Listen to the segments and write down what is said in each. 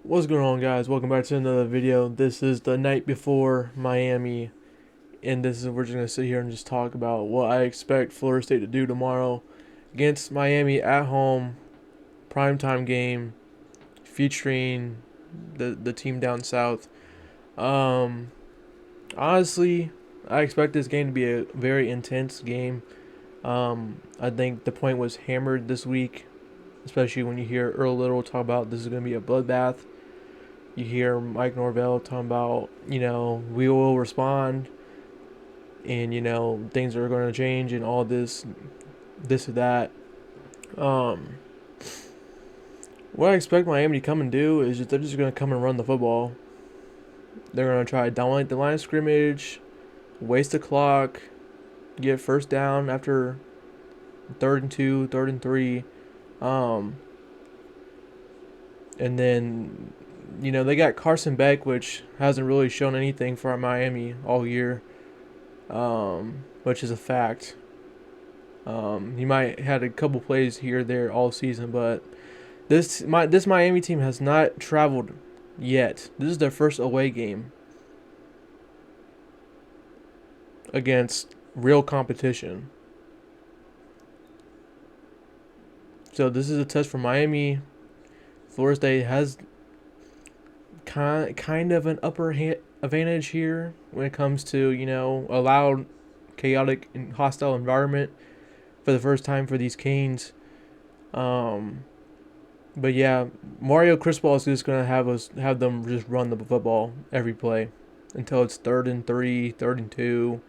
What's going on, guys? Welcome back to another video. This is the night before Miami, and we're just gonna sit here and just talk about what I expect Florida State to do tomorrow against Miami at home, primetime game, featuring the team down south. Um, Honestly, I expect this game to be a very intense game. I think the point was hammered this week, especially when you hear Earl Little talk about this is gonna be a bloodbath. You hear Mike Norvell talking about, we will respond and, things are going to change and all this or that. Um, what I expect Miami to come and do is they're just going to come and run the football. They're going to try to dominate the line of scrimmage, waste the clock, get first down after 3rd and 2, 3rd and 3. And then, they got Carson Beck, which hasn't really shown anything for Miami all year, which is a fact. He might had a couple plays here or there all season, but this Miami team has not traveled yet. This is their first away game against real competition. So this is a test for Miami. Florida State has kind of an upper advantage here when it comes to, a loud, chaotic, and hostile environment for the first time for these Canes. But yeah, Mario Cristobal is just gonna have them just run the football every play until it's 3rd and 3, 3rd and 2.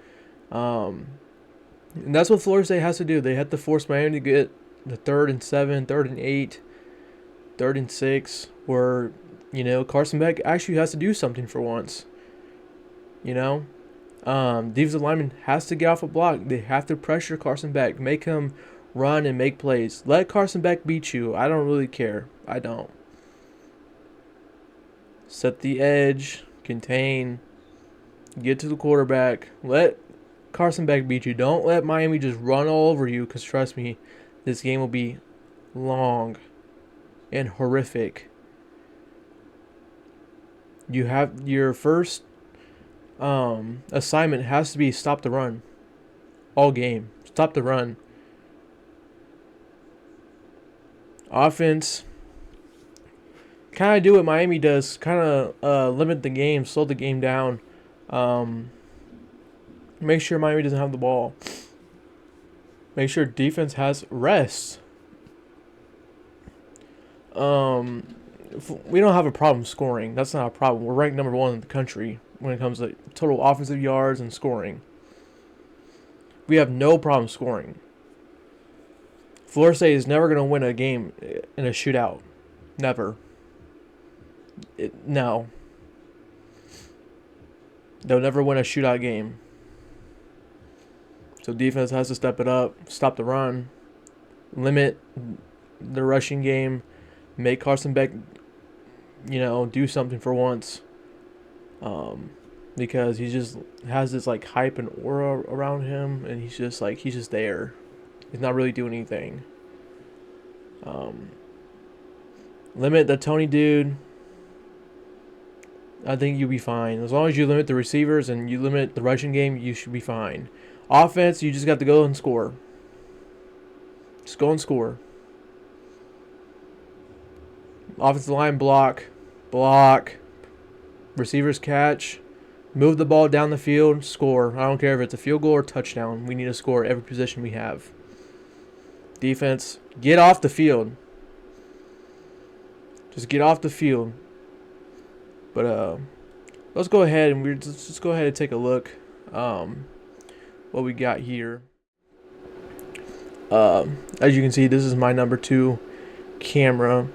And that's what Florida State has to do. They have to force Miami to get the 3rd and 7, 3rd and 8, 3rd and 6, where Carson Beck actually has to do something for once. Defensive lineman has to get off a block. They have to pressure Carson Beck, make him run and make plays. Let Carson Beck beat you. I don't really care. I don't. Set the edge, contain, get to the quarterback. Let Carson Beck beat you. Don't let Miami just run all over you, because trust me, this game will be long and horrific. You have your first assignment has to be stop the run all game. Stop the run. Offense, kind of do what Miami does. Kind of limit the game, slow the game down. Make sure Miami doesn't have the ball. Make sure defense has rest. We don't have a problem scoring. That's not a problem. We're ranked number 1 in the country when it comes to total offensive yards and scoring. We have no problem scoring. Florida State is never going to win a game in a shootout. Never. No. They'll never win a shootout game. So defense has to step it up, stop the run, limit the rushing game, make Carson Beck, do something for once. Because he just has this hype and aura around him, and he's just there. He's not really doing anything. Limit the Tony dude. I think you'll be fine. As long as you limit the receivers and you limit the rushing game, you should be fine. Offense, you just got to go and score. Just go and score. Offensive line block. Receivers catch. Move the ball down the field. Score. I don't care if it's a field goal or touchdown. We need to score every position we have. Defense, get off the field. Just get off the field. But let's go ahead and let's go ahead and take a look what we got here. As you can see, this is my number 2 camera.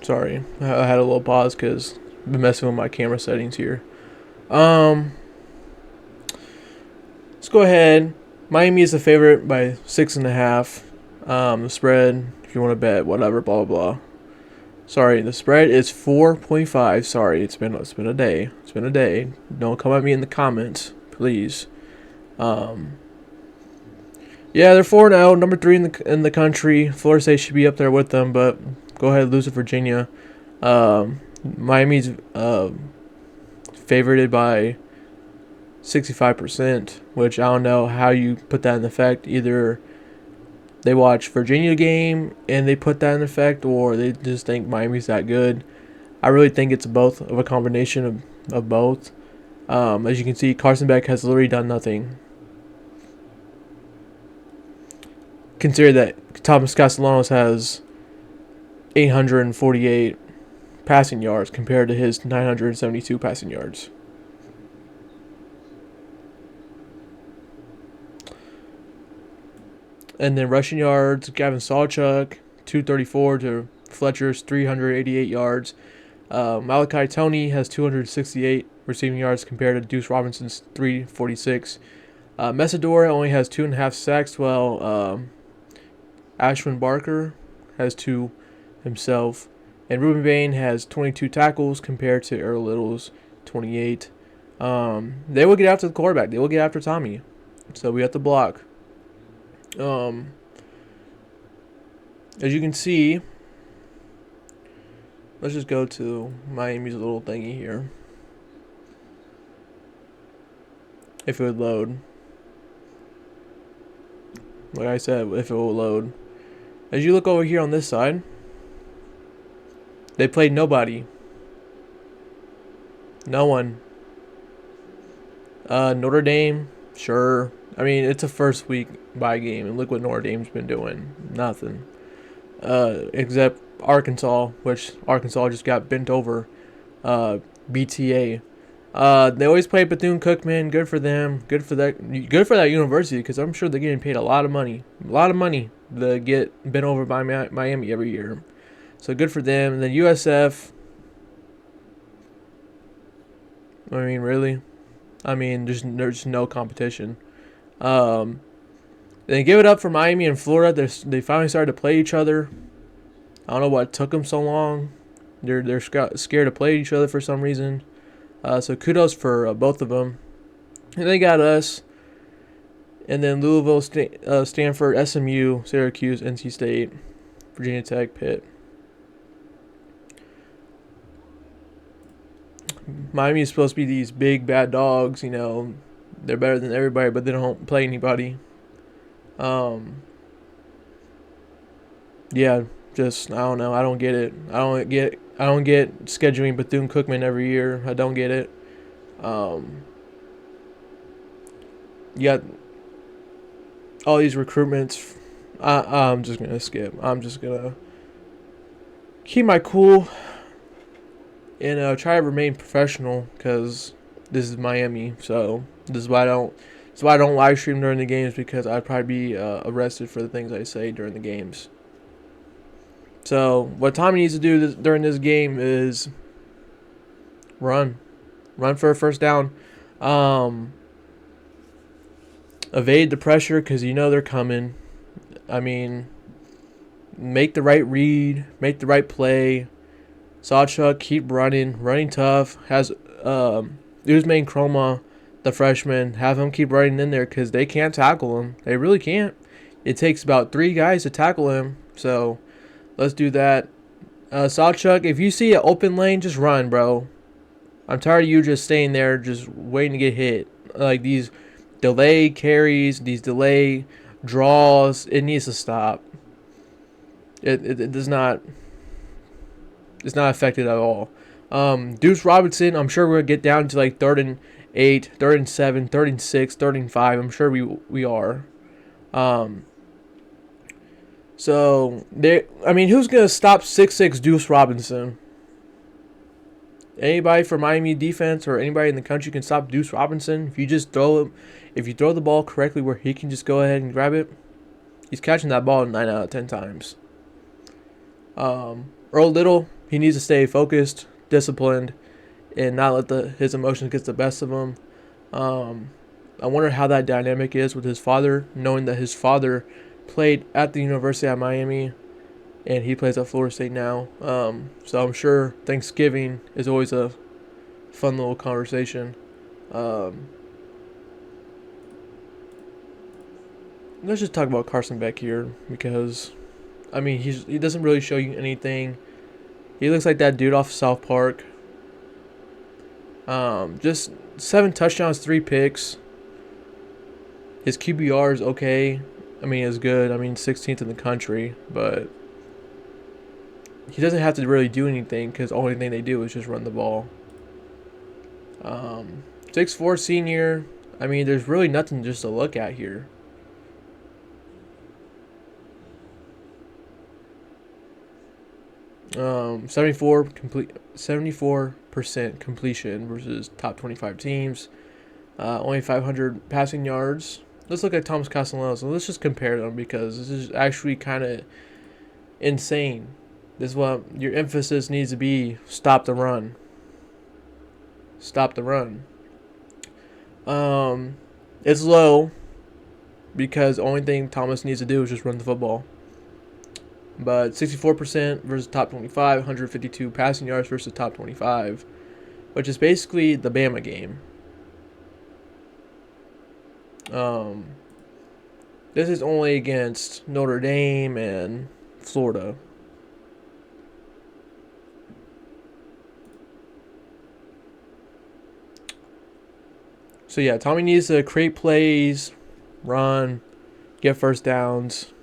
Sorry, I had a little pause because I've been messing with my camera settings here. Let's go ahead. Miami is a favorite by 6.5. The spread, if you want to bet, whatever, blah blah blah. Sorry, the spread is 4.5. Sorry, it's been a day. It's been a day. Don't come at me in the comments, please. Yeah, they're 4-0, number 3 in the country. Florida State should be up there with them, but go ahead, lose to Virginia. Miami's favorited by 65%, which I don't know how you put that in effect. Either they watch Virginia game and they put that in effect, or they just think Miami's that good. I really think it's both of a combination of both. As you can see, Carson Beck has literally done nothing. Consider that Thomas Castellanos has 848 passing yards compared to his 972 passing yards. And then rushing yards, Gavin Sawchuk, 234 to Fletcher's 388 yards. Malachi Toney has 268 receiving yards compared to Deuce Robinson's 346. Messidor only has 2.5 sacks, while Ashwin Barker has 2 himself. And Ruben Bain has 22 tackles compared to Earl Little's 28. They will get after the quarterback. They will get after Tommy. So we have to block. As you can see, let's just go to Miami's little thingy here. If it would load. Like I said, if it will load. As you look over here on this side, they played nobody. No one. Notre Dame, sure. I mean, it's a first week bye game, and look what Notre Dame's been doing. Nothing. Except Arkansas, which Arkansas just got bent over. BTA. They always play Bethune-Cookman. Good for them. Good for that university, because I'm sure they're getting paid a lot of money. A lot of money to get bent over by Miami every year. So good for them. And then USF. I mean, really? I mean, there's no competition. Then give it up for Miami and Florida. They finally started to play each other. I don't know what took them so long. They're scared to play each other for some reason. So kudos for both of them. And they got us. And then Louisville, Stanford, SMU, Syracuse, NC State, Virginia Tech, Pitt. Miami is supposed to be these big bad dogs, you know. They're better than everybody, but they don't play anybody. Yeah, just I don't know. I don't get it. I don't get scheduling Bethune-Cookman every year. I don't get it. You got all these recruitments. I'm just gonna skip. I'm just gonna keep my cool and try to remain professional, because this is Miami. So this is why I don't. That's why I don't live stream during the games, because I'd probably be arrested for the things I say during the games. So what Tommy needs to do during this game is run for a first down, evade the pressure, because you know they're coming. I mean, make the right read, make the right play. Sawchuk, keep running tough. Has Usman Chroma, the freshman, have him keep running in there, because they can't tackle him. They really can't. It takes about 3 guys to tackle him. So let's do that. Sawchuk, if you see an open lane, just run, bro. I'm tired of you just staying there, just waiting to get hit. Like these delay carries, these delay draws, it needs to stop. It does not. It's not affected at all. Deuce Robinson, I'm sure we're going to get down to like 3rd and 8, 3rd and 7, 3rd and 6, 3rd and 5. I'm sure we are. So, who's going to stop 6'6" Deuce Robinson? Anybody for Miami defense or anybody in the country can stop Deuce Robinson. If you throw the ball correctly where he can just go ahead and grab it, he's catching that ball 9 out of 10 times. Earl Little, he needs to stay focused, disciplined, and not let his emotions get the best of him. I wonder how that dynamic is with his father, knowing that his father played at the University of Miami and he plays at Florida State now. So I'm sure Thanksgiving is always a fun little conversation. let's just talk about Carson Beck here because, I mean, he doesn't really show you anything. He looks like that dude off South Park. Just 7 touchdowns, 3 picks. His QBR is okay. I mean, it's good. I mean, 16th in the country, but he doesn't have to really do anything because the only thing they do is just run the ball. 6'4" senior. I mean, there's really nothing just to look at here. Um, 74% completion versus top 25 teams. Only 500 passing yards. Let's look at Thomas Castellanos and let's just compare them because this is actually kind of insane. This is what your emphasis needs to be: stop the run. Stop the run. It's low because the only thing Thomas needs to do is just run the football. But 64% versus top 25, 152 passing yards versus top 25, which is basically the Bama game. This is only against Notre Dame and Florida. So yeah, Tommy needs to create plays, run, get first downs.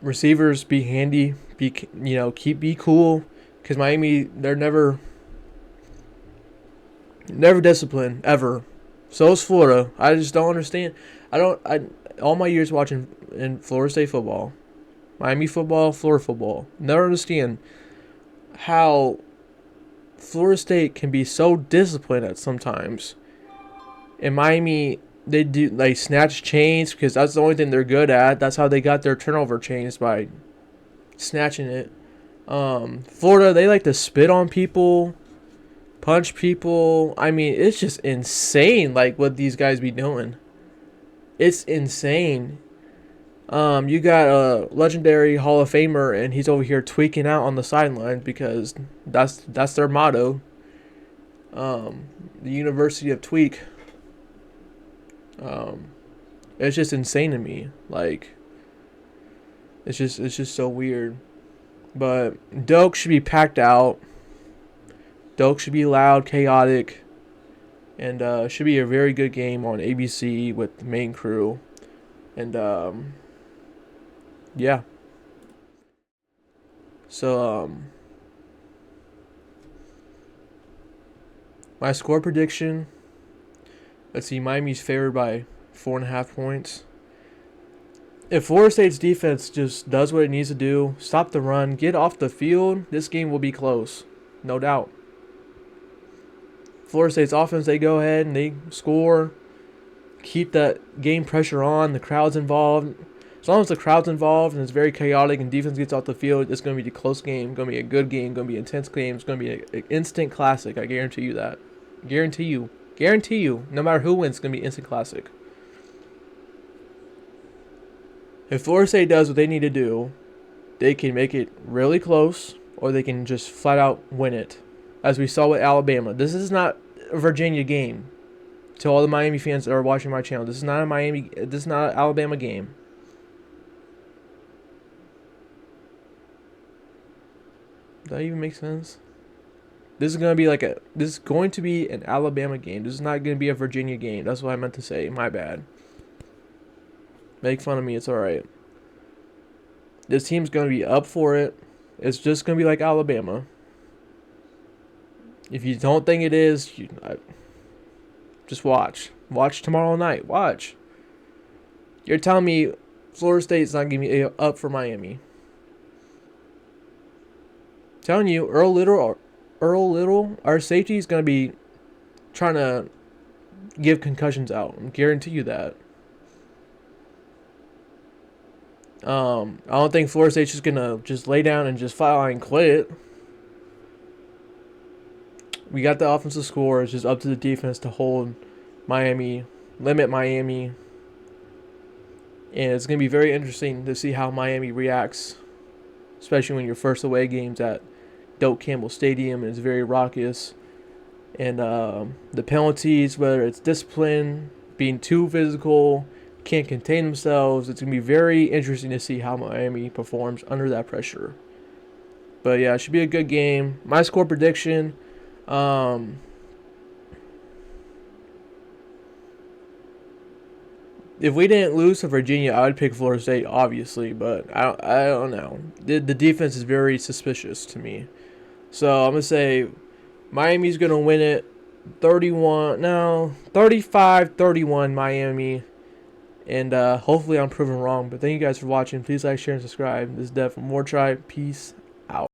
Receivers be handy, be cool, because Miami, they're never disciplined ever. So is Florida. I just don't understand. All my years watching in Florida State football, Miami football, Florida football, never understand how Florida State can be so disciplined at sometimes. In Miami, they snatch chains because that's the only thing they're good at. That's how they got their turnover chains, by snatching it. Florida, they like to spit on people, punch people. I mean, it's just insane, like what these guys be doing. It's insane. You got a legendary Hall of Famer, and he's over here tweaking out on the sidelines because that's their motto. The University of Tweak. It's just insane to me. Like, it's just so weird. But Doak should be packed out. Doak should be loud, chaotic, and should be a very good game on ABC with the main crew. And yeah. So my score prediction. Let's see, Miami's favored by 4.5 points. If Florida State's defense just does what it needs to do, stop the run, get off the field, this game will be close. No doubt. Florida State's offense, they go ahead and they score, keep that game pressure on, the crowd's involved. As long as the crowd's involved and it's very chaotic and defense gets off the field, it's going to be a close game, going to be a good game, going to be an intense game. It's going to be an instant classic. I guarantee you that. Guarantee you, no matter who wins, it's going to be an instant classic. If Florida State does what they need to do, they can make it really close, or they can just flat out win it. As we saw with Alabama. This is not a Virginia game. To all the Miami fans that are watching my channel, this is not an Alabama game. Does that even make sense? This is going to be an Alabama game. This is not going to be a Virginia game. That's what I meant to say. My bad. Make fun of me. It's alright. This team's going to be up for it. It's just going to be like Alabama. If you don't think it is, just watch. Watch tomorrow night. Watch. You're telling me Florida State's not going to be up for Miami. I'm telling you, Earl Little, our safety is going to be trying to give concussions out. I guarantee you that. I don't think Florida State's just going to just lay down and just flat out and quit. We got the offensive score. It's just up to the defense to hold Miami, limit Miami. And it's going to be very interesting to see how Miami reacts, especially when your first away game's at Doak Campbell Stadium and it's very raucous. And the penalties, whether it's discipline, being too physical, can't contain themselves, it's going to be very interesting to see how Miami performs under that pressure. But yeah, it should be a good game. My score prediction, um, if we didn't lose to Virginia, I would pick Florida State, obviously, but I don't know. The defense is very suspicious to me. So I'm going to say Miami's going to win it 35-31 Miami. And hopefully I'm proven wrong. But thank you guys for watching. Please like, share, and subscribe. This is Dev from War Tribe. Peace